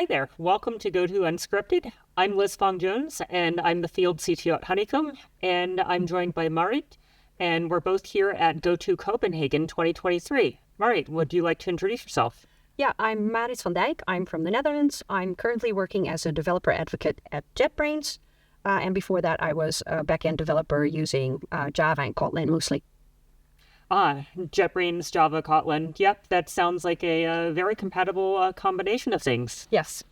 Hi there. Welcome to GOTO Unscripted. I'm Liz Fong-Jones, and I'm the field CTO at Honeycomb, and I'm joined by Marit, and we're both here at GOTO Copenhagen 2023. Marit, would you like to introduce yourself? Yeah, I'm Marit van Dijk. I'm from the Netherlands. I'm currently working as a developer advocate at JetBrains, and before that I was a backend developer using Java and Kotlin mostly. JetBrains, Java, Kotlin. Yep, that sounds like a very compatible combination of things. Yes.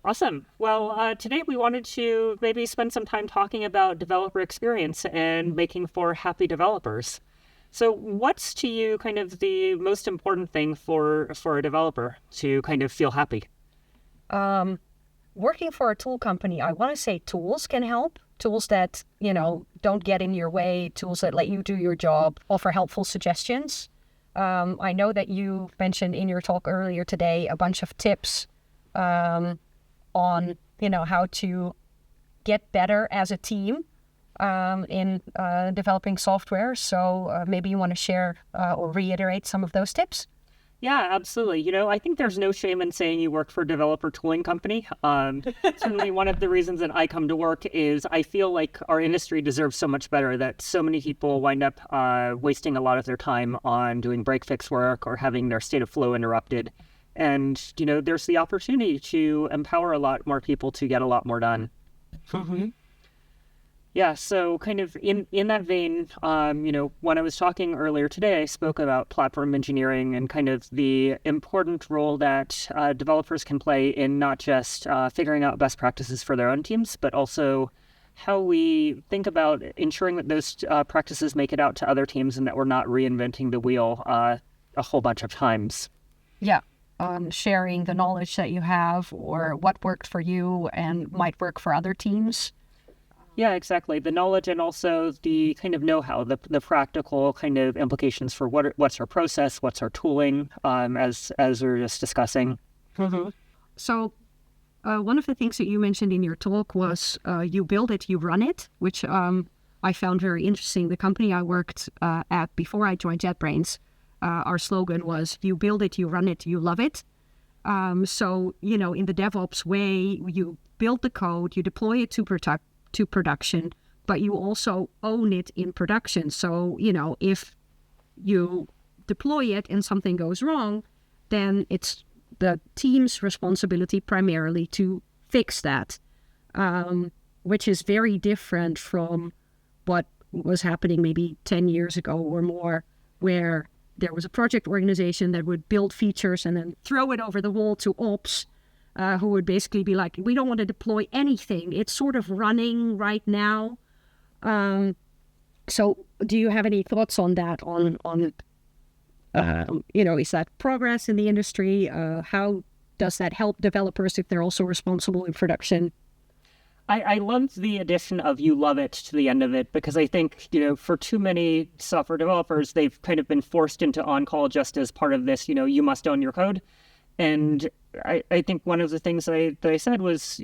Awesome. Well, today we wanted to maybe spend some time talking about developer experience and making for happy developers. So what's to you kind of the most important thing for a developer to kind of feel happy? Working for a tool company, I want to say tools can help. Tools that, don't get in your way, tools that let you do your job, offer helpful suggestions. I know that you mentioned in your talk earlier today a bunch of tips on, how to get better as a team in developing software. So maybe you want to share or reiterate some of those tips? Yeah, absolutely. I think there's no shame in saying you work for a developer tooling company. Certainly one of the reasons that I come to work is I feel like our industry deserves so much better, that so many people wind up wasting a lot of their time on doing break-fix work or having their state of flow interrupted. And, there's the opportunity to empower a lot more people to get a lot more done. Mm-hmm. Yeah, so kind of in that vein, when I was talking earlier today, I spoke about platform engineering and kind of the important role that developers can play in not just figuring out best practices for their own teams, but also how we think about ensuring that those practices make it out to other teams and that we're not reinventing the wheel a whole bunch of times. Yeah, sharing the knowledge that you have or what worked for you and might work for other teams. Yeah, exactly. The knowledge and also the kind of know-how, the practical kind of implications for what's our process, what's our tooling, as we were just discussing. Mm-hmm. So one of the things that you mentioned in your talk was you build it, you run it, which I found very interesting. The company I worked at before I joined JetBrains, our slogan was you build it, you run it, you love it. So, in the DevOps way, you build the code, you deploy it to production, but you also own it in production. So, if you deploy it and something goes wrong, then it's the team's responsibility primarily to fix that, which is very different from what was happening maybe 10 years ago or more, where there was a project organization that would build features and then throw it over the wall to ops, who would basically be like, we don't want to deploy anything. It's sort of running right now. So do you have any thoughts on that, is that progress in the industry? How does that help developers if they're also responsible in production? I love the addition of you love it to the end of it, because I think, for too many software developers, they've kind of been forced into on-call just as part of this, you must own your code. And I think one of the things that I said was,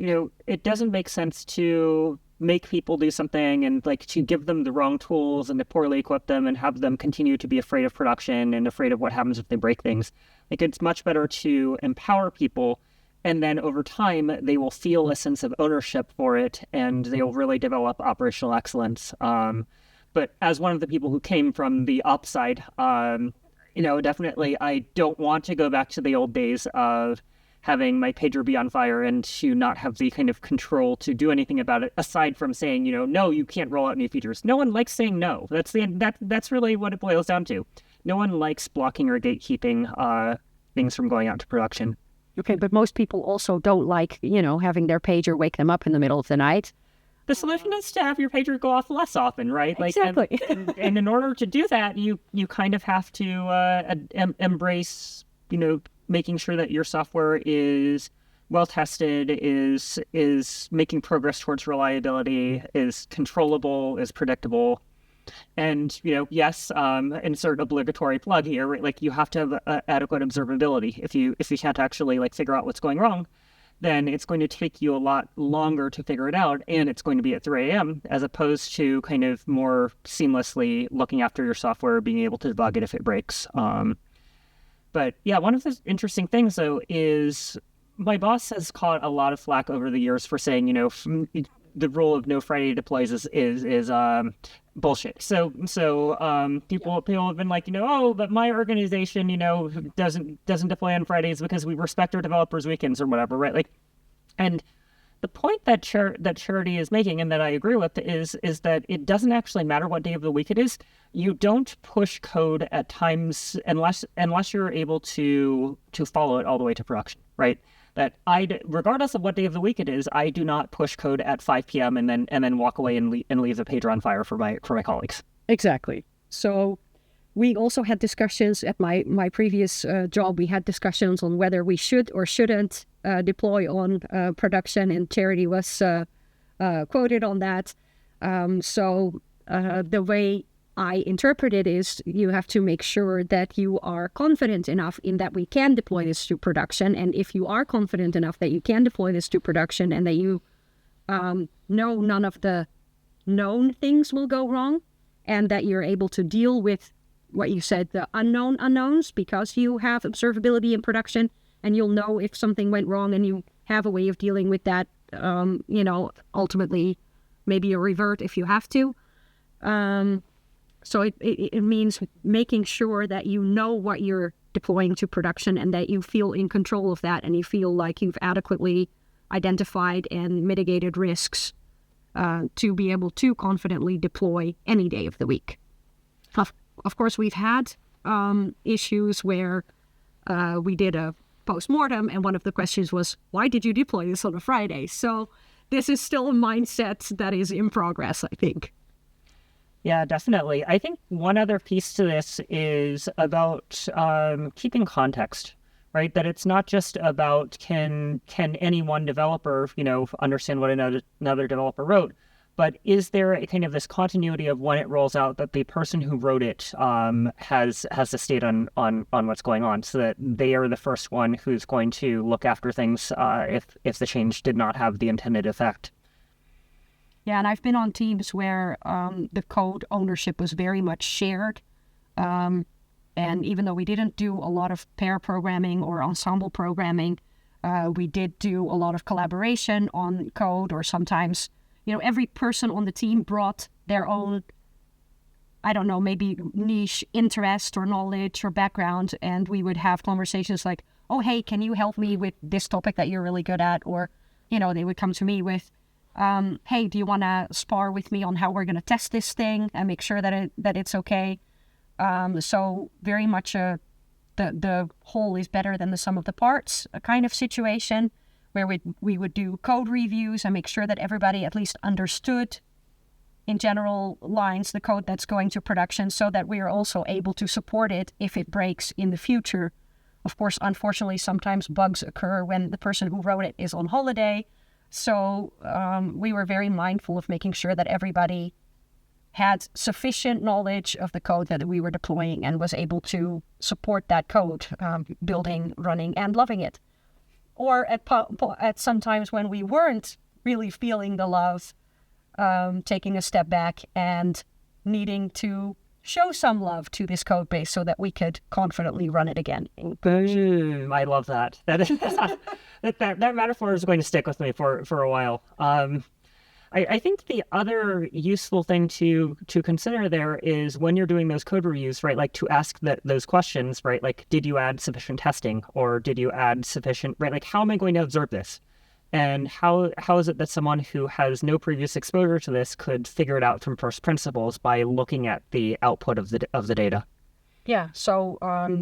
it doesn't make sense to make people do something and to give them the wrong tools and to poorly equip them and have them continue to be afraid of production and afraid of what happens if they break things. It's much better to empower people, and then over time they will feel a sense of ownership for it and they will really develop operational excellence. But as one of the people who came from the ops side, definitely I don't want to go back to the old days of having my pager be on fire and to not have the kind of control to do anything about it, aside from saying, no, you can't roll out new features. No one likes saying no. That's really what it boils down to. No one likes blocking or gatekeeping things from going out to production. Okay, but most people also don't like, having their pager wake them up in the middle of the night. The solution is to have your pager go off less often, right? Exactly. And in order to do that, you kind of have to embrace, making sure that your software is well tested, is making progress towards reliability, is controllable, is predictable. And, yes, insert obligatory plug here, right? You have to have adequate observability. If you can't actually figure out what's going wrong, then it's going to take you a lot longer to figure it out, and it's going to be at 3 a.m. as opposed to kind of more seamlessly looking after your software, being able to debug it if it breaks. But yeah, one of the interesting things, though, is my boss has caught a lot of flack over the years for saying, the rule of no Friday deploys is bullshit. So people have been like, oh, but my organization, doesn't deploy on Fridays because we respect our developers' weekends or whatever, right? Like, and the point that Charity is making, and that I agree with, is that it doesn't actually matter what day of the week it is. You don't push code at times unless you're able to follow it all the way to production, right? That regardless of what day of the week it is, I do not push code at 5 p.m. and then walk away and leave the pager on fire for my colleagues. Exactly. So we also had discussions at my previous job. We had discussions on whether we should or shouldn't deploy on production, and Charity was quoted on that. So the way I interpret it is you have to make sure that you are confident enough in that we can deploy this to production. And if you are confident enough that you can deploy this to production and that you know none of the known things will go wrong, and that you're able to deal with what you said, the unknown unknowns, because you have observability in production and you'll know if something went wrong and you have a way of dealing with that, ultimately maybe a revert if you have to. So it means making sure that you know what you're deploying to production and that you feel in control of that and you feel like you've adequately identified and mitigated risks to be able to confidently deploy any day of the week. Of course, we've had issues where we did a post-mortem and one of the questions was, why did you deploy this on a Friday? So this is still a mindset that is in progress, I think. Yeah, definitely. I think one other piece to this is about keeping context, right? That it's not just about can any one developer, understand what another developer wrote, but is there a kind of this continuity of when it rolls out that the person who wrote it has a state on what's going on, so that they are the first one who's going to look after things if the change did not have the intended effect. Yeah, and I've been on teams where the code ownership was very much shared. And even though we didn't do a lot of pair programming or ensemble programming, we did do a lot of collaboration on code, or sometimes, every person on the team brought their own, I don't know, maybe niche interest or knowledge or background. And we would have conversations like, oh, hey, can you help me with this topic that you're really good at? Or, they would come to me with, hey, do you want to spar with me on how we're going to test this thing and make sure that it's okay? So very much the whole is better than the sum of the parts, a kind of situation where we would do code reviews and make sure that everybody at least understood in general lines the code that's going to production, so that we are also able to support it if it breaks in the future. Of course, unfortunately, sometimes bugs occur when the person who wrote it is on holiday. So we were very mindful of making sure that everybody had sufficient knowledge of the code that we were deploying and was able to support that code, building, running, and loving it. Or at some times when we weren't really feeling the love, taking a step back and needing to show some love to this code base so that we could confidently run it again. Boom! I love that. That metaphor is going to stick with me for a while. I think the other useful thing to consider there is when you're doing those code reviews, right? Like to ask those questions, right? Like, did you add sufficient testing, or did you add sufficient, right? Like, how am I going to observe this? And how is it that someone who has no previous exposure to this could figure it out from first principles by looking at the output of the data? Yeah, so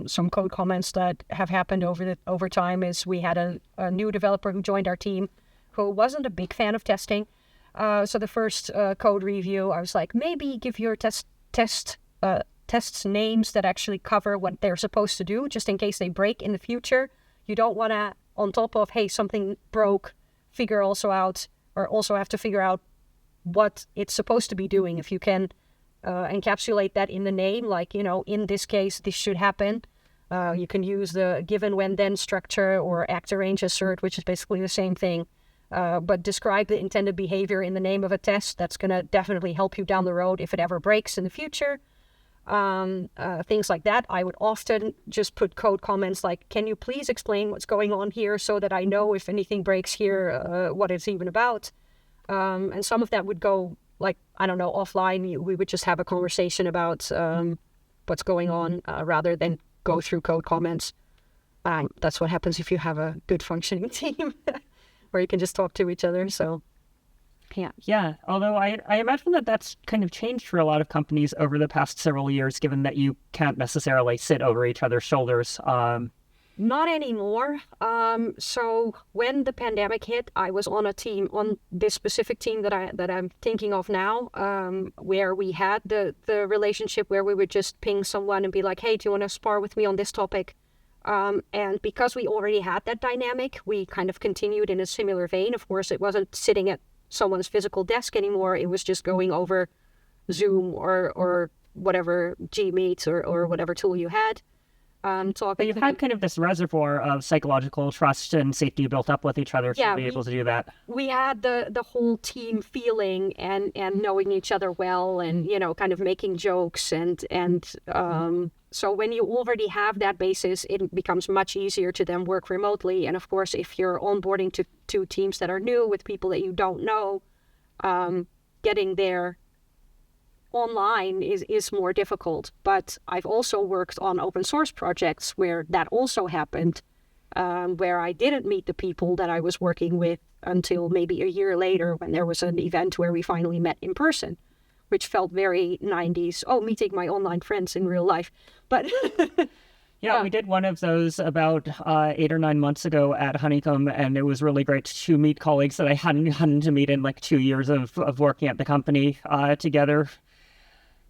some code comments that have happened over time is we had a new developer who joined our team who wasn't a big fan of testing. So the first code review, I was like, maybe give your tests names that actually cover what they're supposed to do, just in case they break in the future. You don't want to, on top of, hey, something broke, also have to figure out what it's supposed to be doing. If you can encapsulate that in the name, like, in this case, this should happen. You can use the given, when, then structure, or actor range assert, which is basically the same thing. But describe the intended behavior in the name of a test. That's going to definitely help you down the road if it ever breaks in the future. things like that. I would often just put code comments like, can you please explain what's going on here so that I know if anything breaks here, what it's even about. And some of that would go like, I don't know, offline. We would just have a conversation about what's going on rather than go through code comments. That's what happens if you have a good functioning team where you can just talk to each other. So, yeah. Yeah, although I imagine that that's kind of changed for a lot of companies over the past several years, given that you can't necessarily sit over each other's shoulders. Not anymore. So when the pandemic hit, I was on a team, on this specific team that I'm thinking of now, where we had the relationship where we would just ping someone and be like, hey, do you want to spar with me on this topic? And because we already had that dynamic, we kind of continued in a similar vein. Of course, it wasn't sitting at someone's physical desk anymore. It was just going over Zoom or whatever, Gmeet or whatever tool you had. But you've had kind of this reservoir of psychological trust and safety built up with each other to be able to do that. We had the whole team feeling and knowing each other well and, you know, kind of making jokes and so when you already have that basis, it becomes much easier to then work remotely. And of course, if you're onboarding to teams that are new with people that you don't know, getting there online is more difficult. But I've also worked on open source projects where that also happened, where I didn't meet the people that I was working with until maybe a year later when there was an event where we finally met in person, which felt very 90s. Oh, meeting my online friends in real life. But yeah, we did one of those about 8 or 9 months ago at Honeycomb, and it was really great to meet colleagues that I hadn't gotten to meet in like 2 years of working at the company together.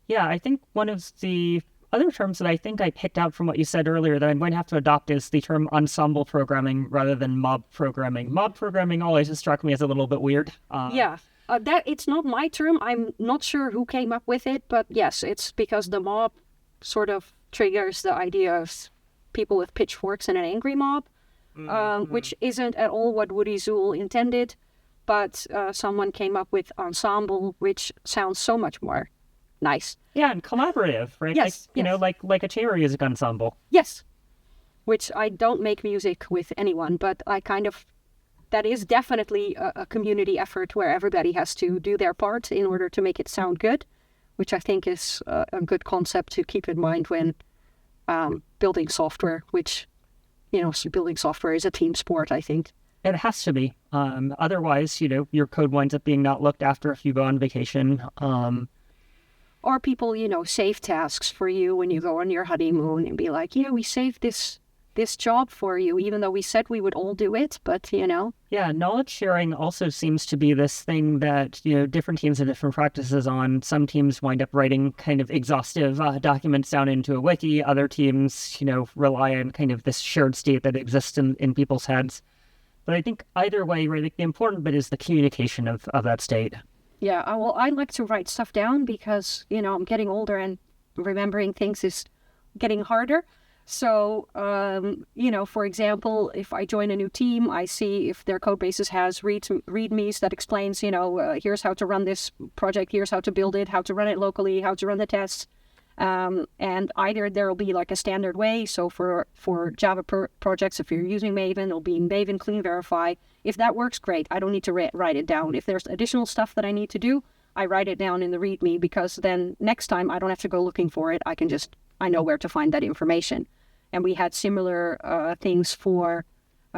Yeah, I think one of the other terms that I think I picked out from what you said earlier that I'm going to have to adopt is the term ensemble programming rather than mob programming. Mob programming always has struck me as a little bit weird. That it's not my term. I'm not sure who came up with it, but yes, it's because the mob sort of triggers the idea of people with pitchforks and an angry mob, which isn't at all what Woody Zool intended, but someone came up with ensemble, which sounds so much more nice. Yeah, and collaborative, right? Yes, like, you know, like a chamber music ensemble. Yes, which I don't make music with anyone, but I kind of, that is definitely a community effort where everybody has to do their part in order to make it sound good, which I think is a good concept to keep in mind when building software, which, you know, building software is a team sport, I think. It has to be. Otherwise, you know, your code winds up being not looked after if you go on vacation. Or people, you know, save tasks for you when you go on your honeymoon and be like, yeah, we saved this job for you, even though we said we would all do it, but, you know. Yeah, knowledge sharing also seems to be this thing that, you know, different teams have different practices on. Some teams wind up writing kind of exhaustive documents down into a wiki. Other teams, you know, rely on kind of this shared state that exists in people's heads. But I think either way, right, the important bit is the communication of that state. Yeah, well, I like to write stuff down because, you know, I'm getting older and remembering things is getting harder. So, you know, for example, if I join a new team, I see if their code bases has readmes that explains, you know, here's how to run this project, here's how to build it, how to run it locally, how to run the tests. And either there will be like a standard way. So for Java projects, if you're using Maven, it'll be Maven clean verify. If that works, great. I don't need to write it down. If there's additional stuff that I need to do, I write it down in the README because then next time I don't have to go looking for it. I know where to find that information. And we had similar things for,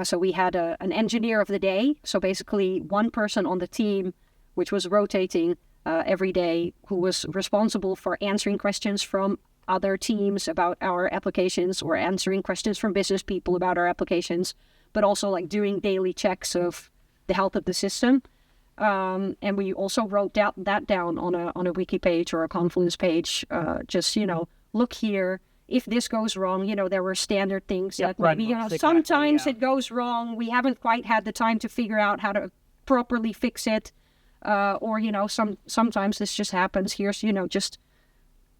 so we had an engineer of the day. So basically one person on the team, which was rotating every day, who was responsible for answering questions from other teams about our applications or answering questions from business people about our applications, but also like doing daily checks of the health of the system. And we also wrote that down on a wiki page or a Confluence page. Just, you know, look here. If this goes wrong, you know, there were standard things that maybe, you know, sometimes it goes wrong. We haven't quite had the time to figure out how to properly fix it. Or, you know, sometimes this just happens. Here's, you know, just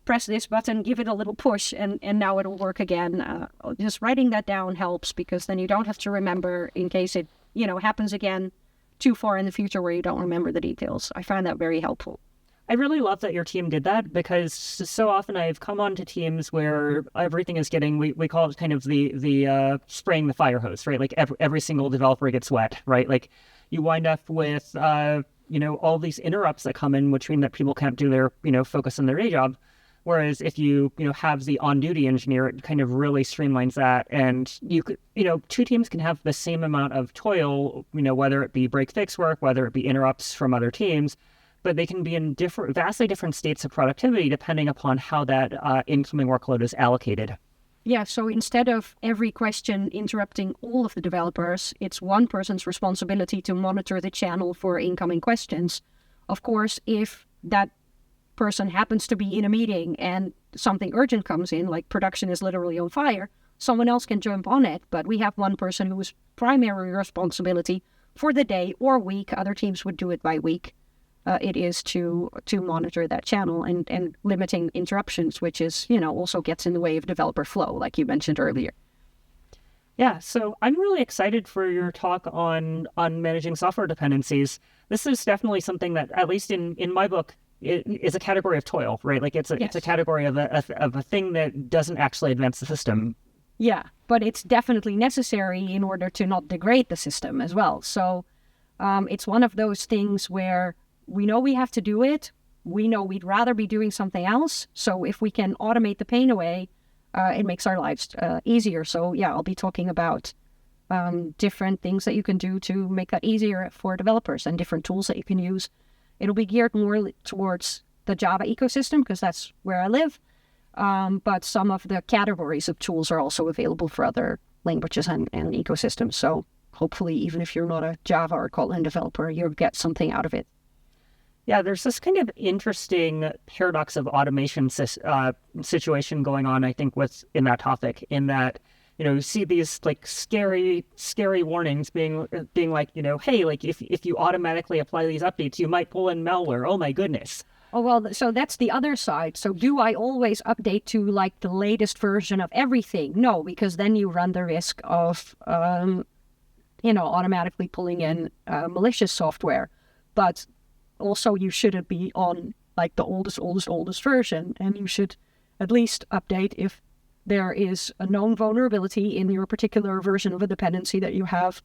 press this button, give it a little push, and now it'll work again. Just writing that down helps because then you don't have to remember in case it, you know, happens again too far in the future where you don't remember the details. I find that very helpful. I really love that your team did that, because so often I've come onto teams where everything is getting, we call it kind of the spraying the fire hose, right? Like every single developer gets wet, right? Like you wind up with, all these interrupts that come in, which mean that people can't do their, focus on their day job. Whereas if you, have the on-duty engineer, it kind of really streamlines that. And you could, two teams can have the same amount of toil, whether it be break-fix work, whether it be interrupts from other teams, but they can be in vastly different states of productivity depending upon how that incoming workload is allocated. Yeah, so instead of every question interrupting all of the developers, it's one person's responsibility to monitor the channel for incoming questions. Of course, if that person happens to be in a meeting and something urgent comes in, like production is literally on fire, someone else can jump on it, but we have one person whose primary responsibility for the day or week, other teams would do it by week, it is to monitor that channel and limiting interruptions, which is, also gets in the way of developer flow, like you mentioned earlier. Yeah, so I'm really excited for your talk on managing software dependencies. This is definitely something that, at least in my book, it is a category of toil, right? Like it's a category of a thing that doesn't actually advance the system. Yeah, but it's definitely necessary in order to not degrade the system as well. So it's one of those things where we know we have to do it. We know we'd rather be doing something else. So if we can automate the pain away, it makes our lives easier. So yeah, I'll be talking about different things that you can do to make that easier for developers and different tools that you can use. It'll be geared more towards the Java ecosystem because that's where I live. But some of the categories of tools are also available for other languages and ecosystems. So hopefully, even if you're not a Java or Kotlin developer, you'll get something out of it. Yeah, there's this kind of interesting paradox of automation situation going on, I think, in that topic, in that, you see these like scary warnings being like, hey, like if you automatically apply these updates, you might pull in malware. Oh my goodness. Oh, well, so that's the other side. So do I always update to like the latest version of everything? No, because then you run the risk of, automatically pulling in malicious software. But also, you shouldn't be on like the oldest version, and you should at least update if there is a known vulnerability in your particular version of a dependency that you have,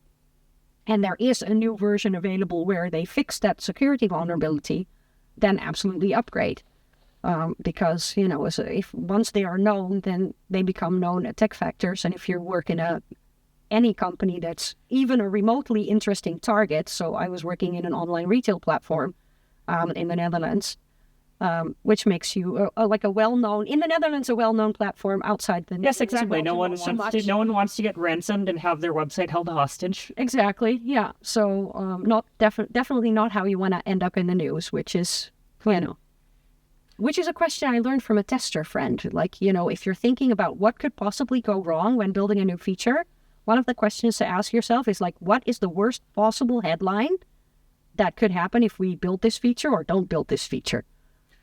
and there is a new version available where they fix that security vulnerability, then absolutely upgrade. Because, if once they are known, then they become known attack vectors, and if you work in any company that's even a remotely interesting target. So I was working in an online retail platform in the Netherlands, which makes you like a well-known, in the Netherlands, a well-known platform outside the Netherlands. Yes, exactly. No one wants to get ransomed and have their website held hostage. Exactly. Yeah. So definitely not how you want to end up in the news, which is, which is a question I learned from a tester friend. Like, if you're thinking about what could possibly go wrong when building a new feature, one of the questions to ask yourself is like, what is the worst possible headline that could happen if we build this feature or don't build this feature?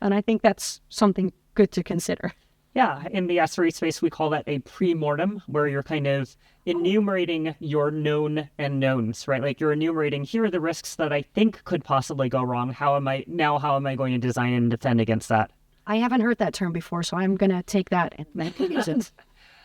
And I think that's something good to consider. Yeah, in the SRE space, we call that a pre-mortem, where you're kind of enumerating your known and knowns, right? Like you're enumerating, here are the risks that I think could possibly go wrong. How am I going to design and defend against that? I haven't heard that term before, so I'm going to take that and use it.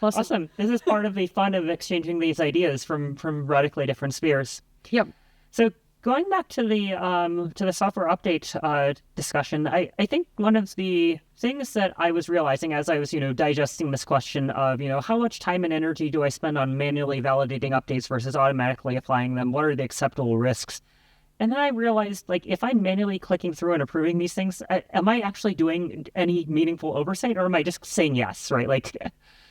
Awesome. This is part of the fun of exchanging these ideas from radically different spheres. Yep. So going back to the software update discussion, I think one of the things that I was realizing as I was, digesting this question of, how much time and energy do I spend on manually validating updates versus automatically applying them? What are the acceptable risks? And then I realized, like, if I'm manually clicking through and approving these things, am I actually doing any meaningful oversight, or am I just saying yes, right? Like,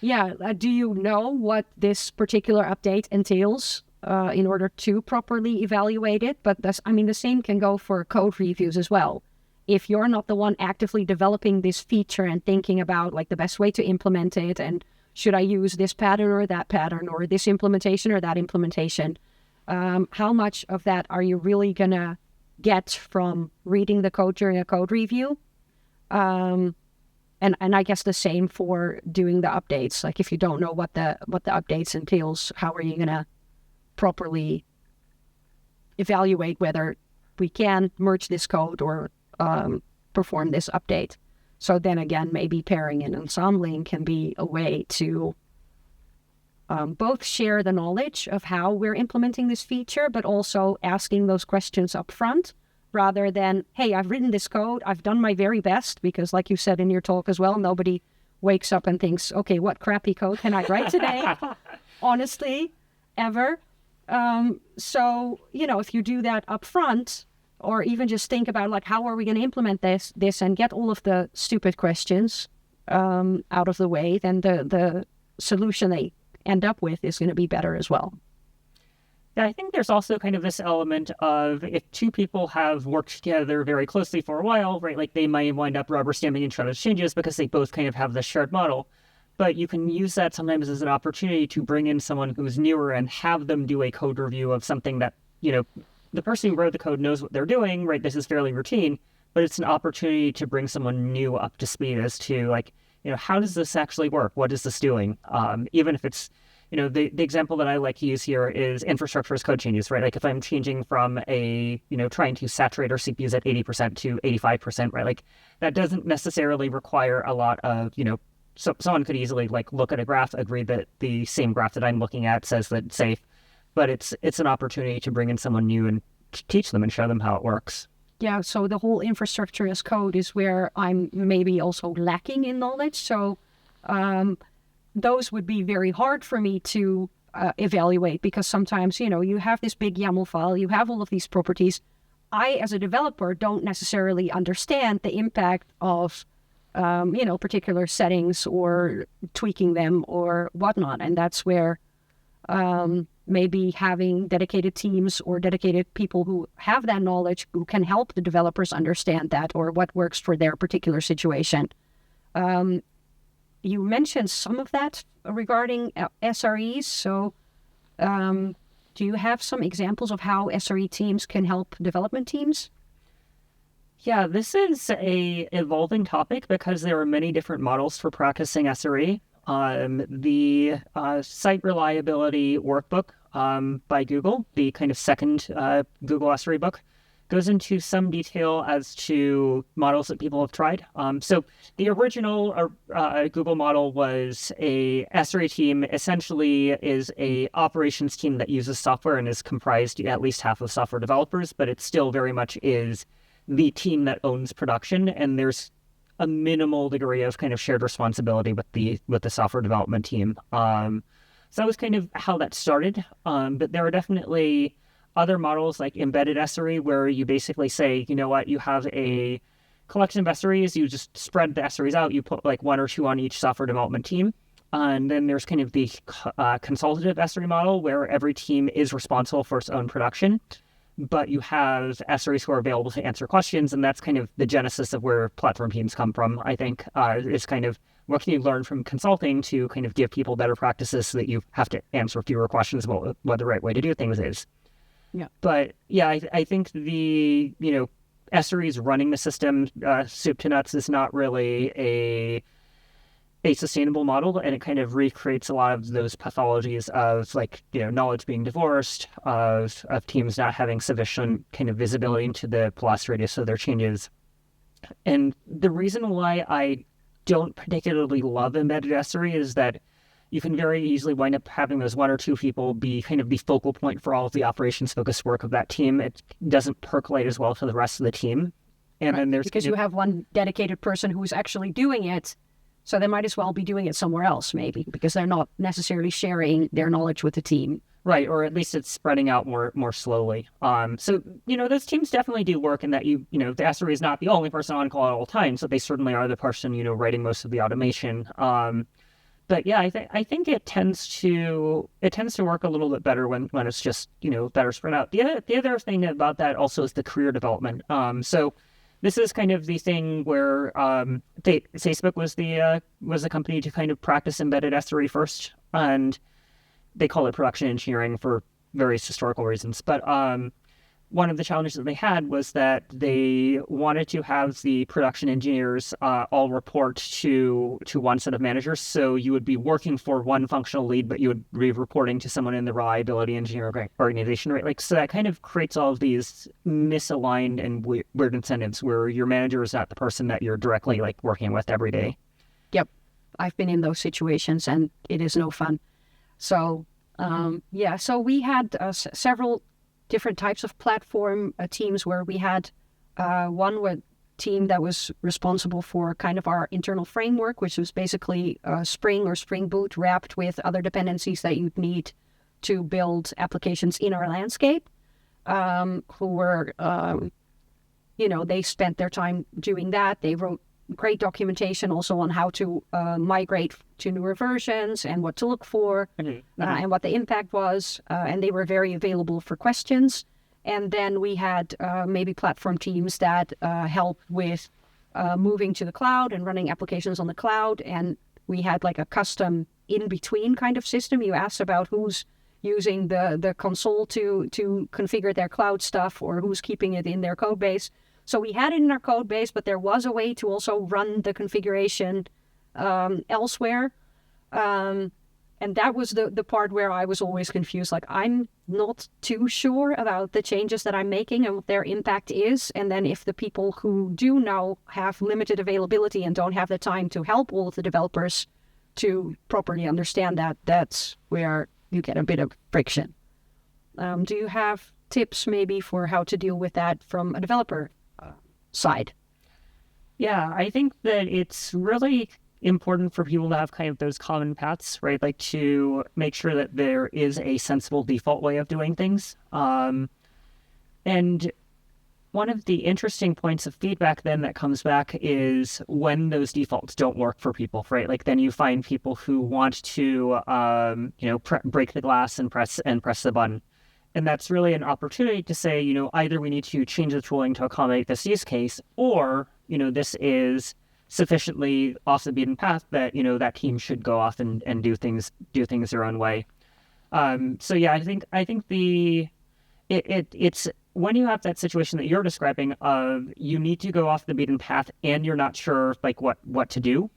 yeah. Do you know what this particular update entails in order to properly evaluate it? But the same can go for code reviews as well. If you're not the one actively developing this feature and thinking about like the best way to implement it, and should I use this pattern or that pattern, or this implementation or that implementation, how much of that are you really going to get from reading the code during a code review? And I guess the same for doing the updates. Like if you don't know what the updates entails, how are you going to properly evaluate whether we can merge this code or perform this update. So then again, maybe pairing and ensembling can be a way to both share the knowledge of how we're implementing this feature, but also asking those questions up front rather than, hey, I've written this code, I've done my very best, because like you said in your talk as well, nobody wakes up and thinks, okay, what crappy code can I write today? Honestly, ever. So, if you do that up front, or even just think about like, how are we going to implement this and get all of the stupid questions out of the way, then the solution they end up with is going to be better as well. Yeah, I think there's also kind of this element of if two people have worked together very closely for a while, right, like they might wind up rubber stamping each other's changes because they both kind of have the shared model. But you can use that sometimes as an opportunity to bring in someone who's newer and have them do a code review of something that, the person who wrote the code knows what they're doing, right? This is fairly routine, but it's an opportunity to bring someone new up to speed as to like, how does this actually work? What is this doing? Even if it's, the example that I like to use here is infrastructure as code changes, right? Like if I'm changing from trying to saturate our CPUs at 80% to 85%, right? Like that doesn't necessarily require a lot of, so someone could easily like look at a graph, agree that the same graph that I'm looking at says that it's safe, but it's an opportunity to bring in someone new and teach them and show them how it works. Yeah, so the whole infrastructure as code is where I'm maybe also lacking in knowledge. So those would be very hard for me to evaluate, because sometimes, you have this big YAML file, you have all of these properties. I, as a developer, don't necessarily understand the impact of, particular settings or tweaking them or whatnot. And that's where maybe having dedicated teams or dedicated people who have that knowledge, who can help the developers understand that or what works for their particular situation. You mentioned some of that regarding SREs. So do you have some examples of how SRE teams can help development teams? Yeah, this is a evolving topic because there are many different models for practicing SRE. The Site Reliability Workbook by Google, the kind of second Google SRE book, goes into some detail as to models that people have tried. So the original Google model was a SRE team, essentially is a operations team that uses software and is comprised at least half of software developers, but it still very much is the team that owns production, and there's a minimal degree of kind of shared responsibility with the software development team. So that was kind of how that started. But there are definitely other models like embedded SRE, where you basically say, you know what, you have a collection of SREs, you just spread the SREs out, you put like one or two on each software development team. And then there's kind of the consultative SRE model, where every team is responsible for its own production, but you have SREs who are available to answer questions, and that's kind of the genesis of where platform teams come from, I think. It's kind of, what can you learn from consulting to kind of give people better practices so that you have to answer fewer questions about what the right way to do things is. Yeah. But yeah, I think the, SREs running the system, soup to nuts, is not really a sustainable model, and it kind of recreates a lot of those pathologies of like, knowledge being divorced, of teams not having sufficient kind of visibility into the velocity radius of their changes. And the reason why I don't particularly love embedded SRE is that you can very easily wind up having those one or two people be kind of the focal point for all of the operations focused work of that team. It doesn't percolate as well to the rest of the team. And then there's because you have one dedicated person who's actually doing it. So they might as well be doing it somewhere else, maybe, because they're not necessarily sharing their knowledge with the team. Right, or at least it's spreading out more slowly. So, those teams definitely do work in that the SRE is not the only person on call at all times, so they certainly are the person, writing most of the automation. But yeah, I think it tends to work a little bit better when it's just, better spread out. The other thing about that also is the career development. So this is kind of the thing where Facebook was the company to kind of practice embedded SRE first, and they call it production engineering for various historical reasons. But one of the challenges that they had was that they wanted to have the production engineers all report to one set of managers. So you would be working for one functional lead, but you would be reporting to someone in the reliability engineering organization, right? Like, so that kind of creates all of these misaligned and weird incentives where your manager is not the person that you're directly like working with every day. Yep. I've been in those situations and it is no fun. So, so we had several different types of platform teams where we had one team that was responsible for kind of our internal framework, which was basically Spring or Spring Boot wrapped with other dependencies that you'd need to build applications in our landscape, who were, they spent their time doing that. They wrote great documentation also on how to migrate to newer versions and what to look for and what the impact was. And they were very available for questions. And then we had maybe platform teams that help with moving to the cloud and running applications on the cloud. And we had like a custom in-between kind of system. You asked about who's using the console to configure their cloud stuff or who's keeping it in their code base. So we had it in our code base, but there was a way to also run the configuration elsewhere. And that was the part where I was always confused. Like, I'm not too sure about the changes that I'm making and what their impact is. And then if the people who do know have limited availability and don't have the time to help all of the developers to properly understand that, that's where you get a bit of friction. Do you have tips maybe for how to deal with that from a developer side? Yeah, I think that it's really important for people to have kind of those common paths, right? Like to make sure that there is a sensible default way of doing things. And one of the interesting points of feedback then that comes back is when those defaults don't work for people, right? Like then you find people who want to, break the glass and press the button. And that's really an opportunity to say, either we need to change the tooling to accommodate this use case, or, this is sufficiently off the beaten path that, that team should go off and do things their own way. I think it's when you have that situation that you're describing of you need to go off the beaten path and you're not sure like what to do.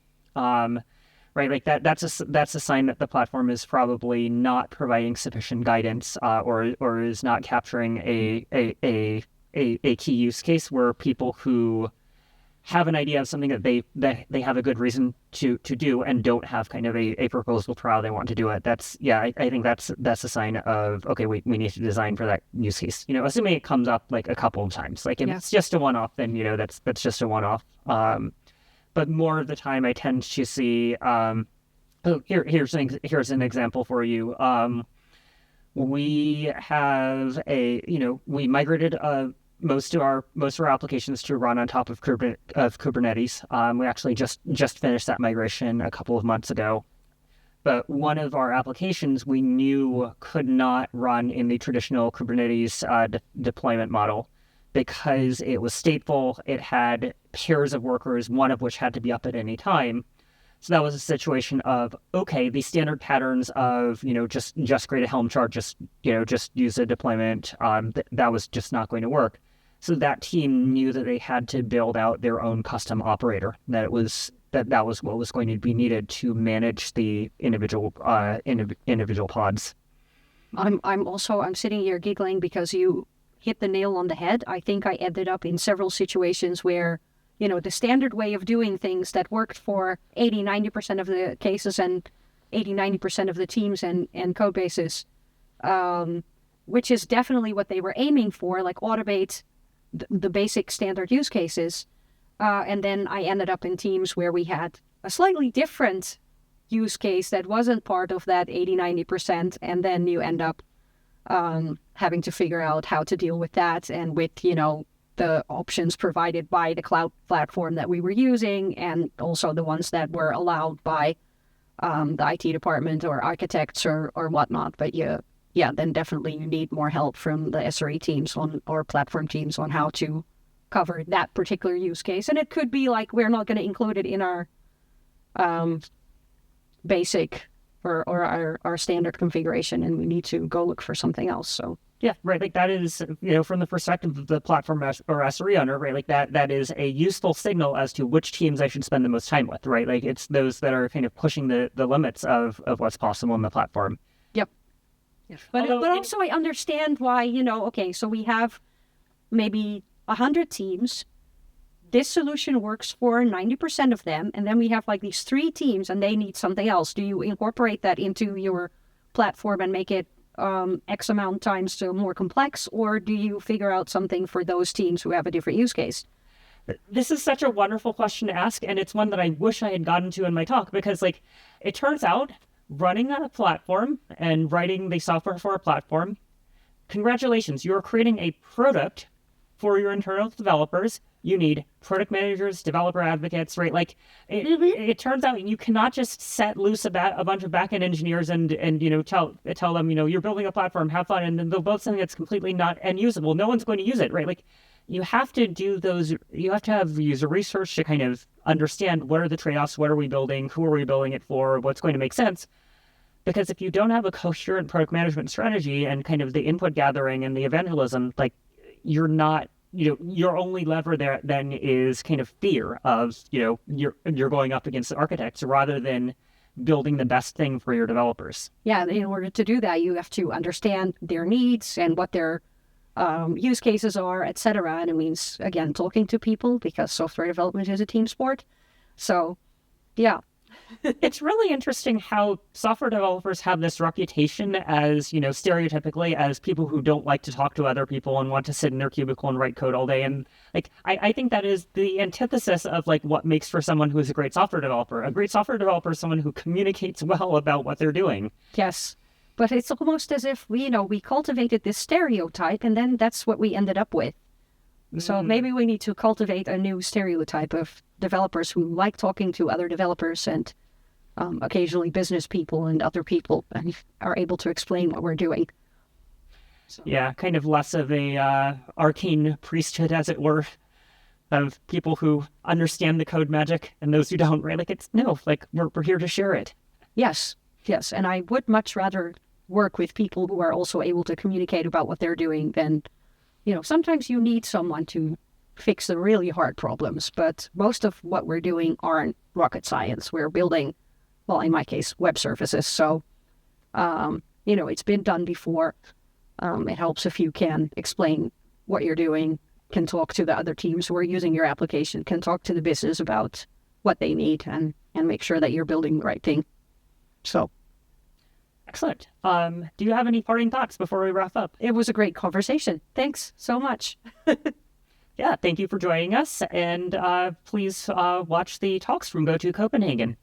Right, like that's a sign that the platform is probably not providing sufficient guidance, or is not capturing a key use case where people who have an idea of something that they have a good reason to do and don't have kind of a proposal for how they want to do it. I think that's a sign of, okay, we need to design for that use case. Assuming it comes up like a couple of times. Like if it's just a one-off, then that's just a one-off. But more of the time, I tend to see. Here's an example for you. We have we migrated most of our applications to run on top of Kubernetes. We actually just finished that migration a couple of months ago. But one of our applications we knew could not run in the traditional Kubernetes deployment model, because it was stateful. It had pairs of workers, one of which had to be up at any time. So that was a situation of, okay, the standard patterns of, just create a Helm chart, just use a deployment, that was just not going to work. So that team knew that they had to build out their own custom operator, that was what was going to be needed to manage the individual pods. I'm sitting here giggling because you hit the nail on the head. I think I ended up in several situations where, the standard way of doing things that worked for 80-90% of the cases and 80-90% of the teams and code bases, which is definitely what they were aiming for, like automate the basic standard use cases. And then I ended up in teams where we had a slightly different use case that wasn't part of that 80-90%. And then you end up having to figure out how to deal with that and with, the options provided by the cloud platform that we were using, and also the ones that were allowed by the IT department or architects or whatnot. But then definitely you need more help from the SRE teams or platform teams on how to cover that particular use case. And it could be like, we're not going to include it in our basic or our standard configuration, and we need to go look for something else. So Yeah, right. Like that is, from the perspective of the platform or SRE owner, right? Like that is a useful signal as to which teams I should spend the most time with, right? Like it's those that are kind of pushing the limits of what's possible in the platform. Yep. But also I understand why, okay, so we have maybe 100 teams. This solution works for 90% of them. And then we have like these 3 teams and they need something else. Do you incorporate that into your platform and make it X amount times more complex? Or do you figure out something for those teams who have a different use case? This is such a wonderful question to ask. And it's one that I wish I had gotten to in my talk, because like it turns out running a platform and writing the software for a platform, congratulations, you're creating a product for your internal developers. You need product managers, developer advocates, right? Like it turns out you cannot just set loose a bunch of backend engineers and tell them, you're building a platform, have fun, and then they'll build something that's completely not end usable. No one's going to use it, right? Like you have to do those, you have to have user research to kind of understand what are the trade-offs, what are we building, who are we building it for, what's going to make sense. Because if you don't have a coherent product management strategy and kind of the input gathering and the evangelism, like you're not, your only lever there then is kind of fear of, you're going up against the architects rather than building the best thing for your developers. Yeah, in order to do that, you have to understand their needs and what their use cases are, etc. And it means, again, talking to people, because software development is a team sport. So, yeah. It's really interesting how software developers have this reputation as, stereotypically as people who don't like to talk to other people and want to sit in their cubicle and write code all day. And like, I think that is the antithesis of like what makes for someone who is a great software developer. A great software developer is someone who communicates well about what they're doing. Yes. But it's almost as if we cultivated this stereotype and then that's what we ended up with. So maybe we need to cultivate a new stereotype of developers who like talking to other developers and occasionally business people and other people and are able to explain what we're doing. So. Yeah, kind of less of a arcane priesthood, as it were, of people who understand the code magic and those who don't, right? Like we're here to share it. Yes. And I would much rather work with people who are also able to communicate about what they're doing than, sometimes you need someone to fix the really hard problems, but most of what we're doing aren't rocket science. We're building, well, in my case, web services. So, it's been done before. It helps if you can explain what you're doing, can talk to the other teams who are using your application, can talk to the business about what they need and make sure that you're building the right thing. So. Excellent. Do you have any parting thoughts before we wrap up? It was a great conversation. Thanks so much. Yeah, thank you for joining us. And please watch the talks from GOTO Copenhagen.